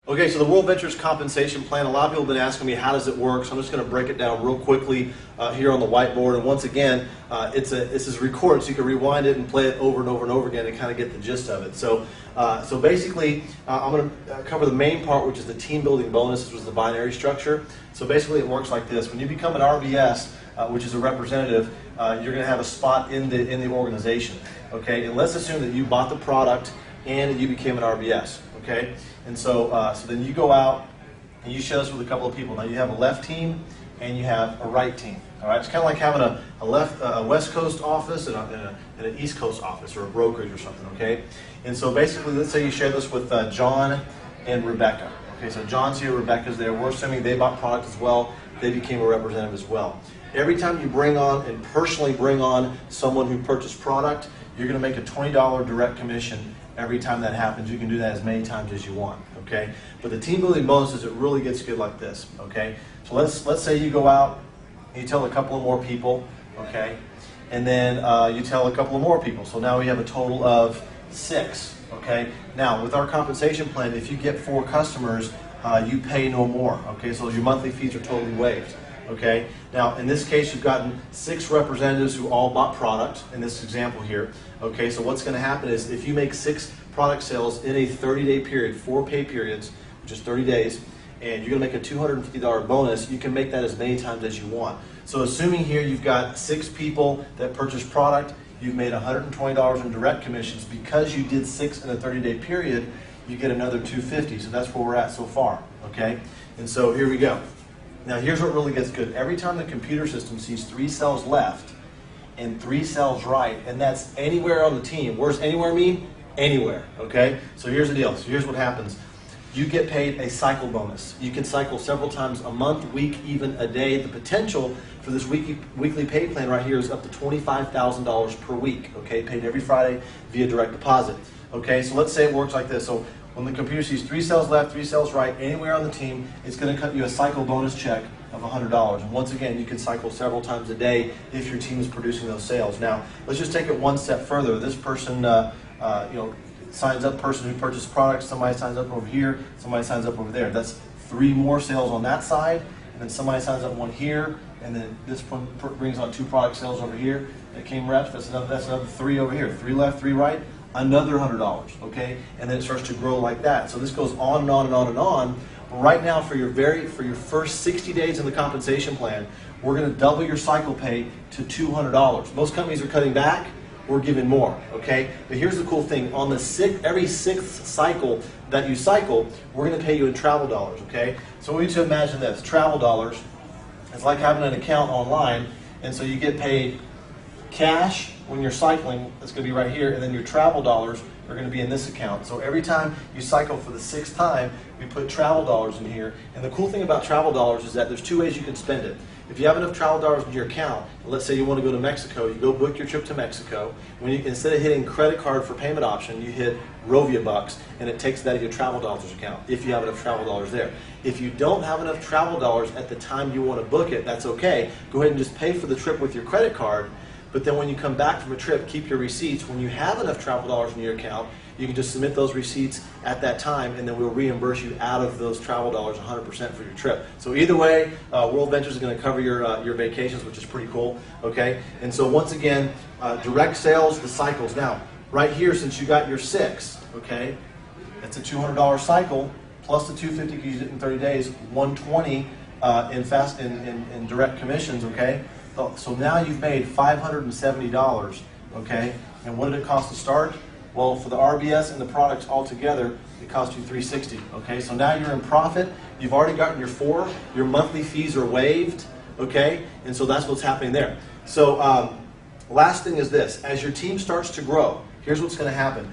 Okay, so the WorldVentures Compensation Plan, a lot of people have been asking me how does it work, so I'm just going to break it down real quickly here on the whiteboard. And once again, this is recorded, so you can rewind it and play it over and over and over again and kind of get the gist of it. So basically, I'm going to cover the main part, which is the team building bonus. This was the binary structure. So basically it works like this. When you become an RBS, which is a representative, you're going to have a spot in the organization. Okay, and let's assume that you bought the product and you became an RBS. Okay, and so then you go out and you share this with a couple of people. Now you have a left team and you have a right team. All right, it's kind of like having a West Coast office and an East Coast office, or a brokerage or something. Okay, and so basically, let's say you share this with John and Rebecca. Okay, so John's here, Rebecca's there. We're assuming they bought product as well. They became a representative as well. Every time you bring on and personally bring on someone who purchased product, you're going to make a $20 direct commission. Every time that happens, you can do that as many times as you want, okay? But the team building bonuses, it really gets good like this, okay? So let's say you go out and you tell a couple of more people, okay? And then you tell a couple of more people. So now we have a total of 6, okay? Now, with our compensation plan, if you get 4 customers, you pay no more, okay? So your monthly fees are totally waived. Okay. Now, in this case, you've gotten 6 representatives who all bought product in this example here. Okay. So what's going to happen is if you make 6 product sales in a 30-day period, 4 pay periods, which is 30 days, and you're going to make a $250 bonus, you can make that as many times as you want. So assuming here you've got 6 people that purchased product, you've made $120 in direct commissions. Because you did 6 in a 30-day period, you get another $250. So that's where we're at so far. Okay. And so here we go. Now here's what really gets good. Every time the computer system sees 3 cells left and 3 cells right, and that's anywhere on the team. Where's anywhere mean? Anywhere, okay? So here's the deal. So here's what happens. You get paid a cycle bonus. You can cycle several times a month, week, even a day. The potential for this weekly pay plan right here is up to $25,000 per week, okay? Paid every Friday via direct deposit, okay? So let's say it works like this. So when the computer sees 3 cells left, 3 cells right, anywhere on the team, it's going to cut you a cycle bonus check of $100. And once again, you can cycle several times a day if your team is producing those sales. Now, let's just take it one step further. This person, signs up, person who purchased products, somebody signs up over here, somebody signs up over there. That's 3 more sales on that side, and then somebody signs up 1 here, and then this one brings on 2 product sales over here. That came reps, that's another 3 over here. 3 left, 3 right. Another $100, okay? And then it starts to grow like that. So this goes on and on and on and on. But right now, for your first 60 days in the compensation plan, we're going to double your cycle pay to $200. Most companies are cutting back. We're giving more, okay? But here's the cool thing. On the every 6th cycle that you cycle, we're going to pay you in travel dollars, okay? So we need to imagine this. Travel dollars, it's like having an account online, and so you get paid cash when you're cycling. It's going to be right here, and then your travel dollars are going to be in this account. So every time you cycle for the 6th time, we put travel dollars in here. And the cool thing about travel dollars is that there's 2 ways you can spend it. If you have enough travel dollars in your account, let's say you want to go to Mexico, you go book your trip to Mexico. Instead of hitting credit card for payment option, you hit Rovia Bucks, and it takes that out of your travel dollars account if you have enough travel dollars there. If you don't have enough travel dollars at the time you want to book it, that's okay. Go ahead and just pay for the trip with your credit card. But then when you come back from a trip, keep your receipts. When you have enough travel dollars in your account, you can just submit those receipts at that time, and then we'll reimburse you out of those travel dollars 100% for your trip. So either way, WorldVentures is going to cover your vacations, which is pretty cool. Okay, and so once again, direct sales, the cycles. Now, right here, since you got your 6, okay, that's a $200 cycle plus the $250 because you did it in 30 days, $120 in direct commissions. Okay. So now you've made $570, okay? And what did it cost to start? Well, for the RBS and the products all together, it cost you $360, okay? So now you're in profit. You've already gotten your 4. Your monthly fees are waived, okay? And so that's what's happening there. So last thing is this. As your team starts to grow, here's what's going to happen.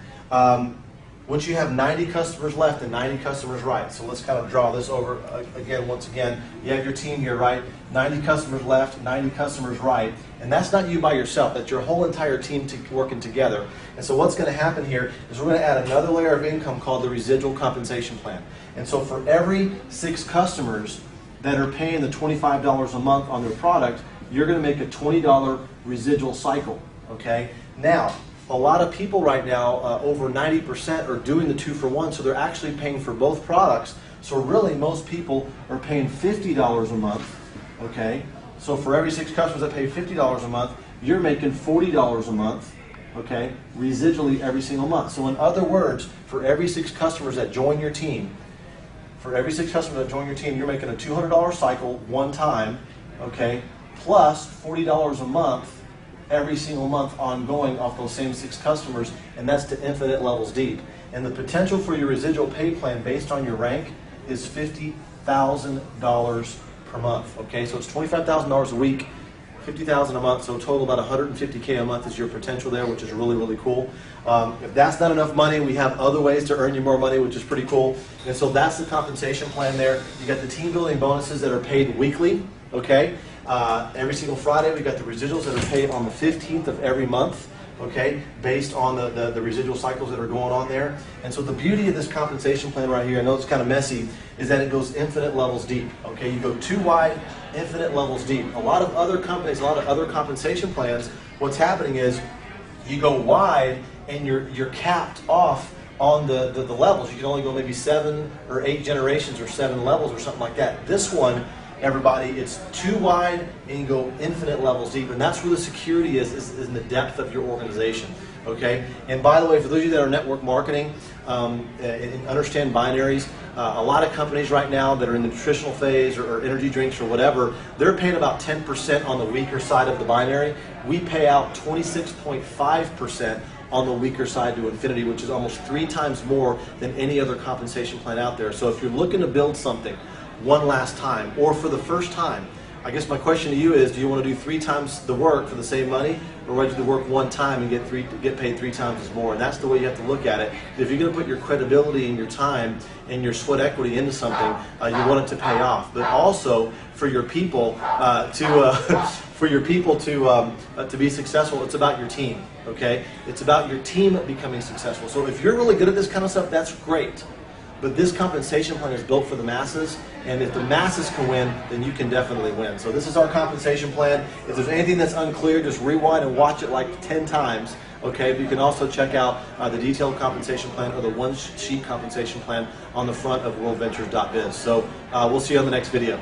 Once you have 90 customers left and 90 customers right, so let's kind of draw this over again, once again. You have your team here, right? 90 customers left, 90 customers right. And that's not you by yourself. That's your whole entire team working together. And so what's going to happen here is we're going to add another layer of income called the residual compensation plan. And so for every 6 customers that are paying the $25 a month on their product, you're going to make a $20 residual cycle, okay? Now, a lot of people right now, over 90% are doing the 2-for-1, so they're actually paying for both products. So really, most people are paying $50 a month, okay? So for every 6 customers that pay $50 a month, you're making $40 a month, okay, residually every single month. So in other words, for every 6 customers that join your team, you're making a $200 cycle one time, okay, plus $40 a month every single month ongoing off those same 6 customers, and that's to infinite levels deep. And the potential for your residual pay plan based on your rank is $50,000 per month, okay? So it's $25,000 a week, $50,000 a month, so total about $150K a month is your potential there, which is really, really cool. If that's not enough money, we have other ways to earn you more money, which is pretty cool. And so that's the compensation plan there. You got the team building bonuses that are paid weekly, okay? Every single Friday, we got the residuals that are paid on the 15th of every month, okay, based on the residual cycles that are going on there. And so the beauty of this compensation plan right here, I know it's kind of messy, is that it goes infinite levels deep, okay? You go too wide, infinite levels deep. A lot of other companies, a lot of other compensation plans, what's happening is you go wide and you're capped off on the levels. You can only go maybe 7 or 8 generations or 7 levels or something like that. This one, everybody, it's too wide and you go infinite levels deep, and that's where the security is in the depth of your organization, okay? And by the way, for those of you that are network marketing and understand binaries, a lot of companies right now that are in the nutritional phase or energy drinks or whatever, they're paying about 10% on the weaker side of the binary. We pay out 26.5% on the weaker side to infinity, which is almost 3 times more than any other compensation plan out there. So if you're looking to build something one last time, or for the first time, I guess my question to you is, do you want to do 3 times the work for the same money, or would you do the work one time and get paid 3 times as more? And that's the way you have to look at it. If you're going to put your credibility and your time and your sweat equity into something, you want it to pay off. But also for your people to be successful, it's about your team. Okay, it's about your team becoming successful. So if you're really good at this kind of stuff, that's great. But this compensation plan is built for the masses, and if the masses can win, then you can definitely win. So this is our compensation plan. If there's anything that's unclear, just rewind and watch it like 10 times. Okay, but you can also check out the detailed compensation plan or the one-sheet compensation plan on the front of worldventures.biz. So we'll see you on the next video.